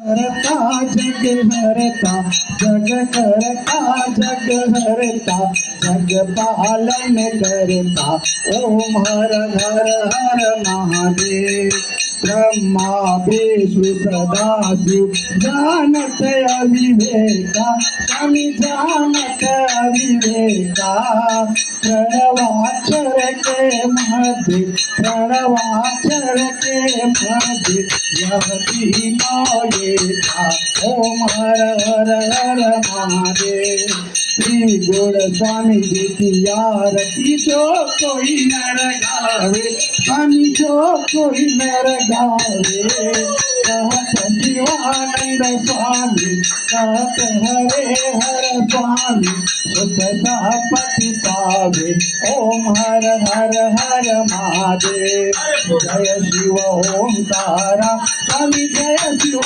हरता जग हरता जग करता जग हरता जग पालन करता ओम हर हर हर महादेव ब्रह्मा विष्णु सदाशिव जानत अविवेका स्वामी जानत अविवेका प्रणवाक्षर के मध्य प्रणवाक्षर के मध्य यह तीनों येता ओम हर हर हर महादेव श्री गुण स्वामी जी की आरती जो कोई नर गावे स्वामी जो कोई नर गावे कहत शिवानंद स्वामी कहत हरे हर स्वामी सुखदा पति पावे ओम हर हर हर महादेव जय शिव ओम तारा स्वामी जय शिव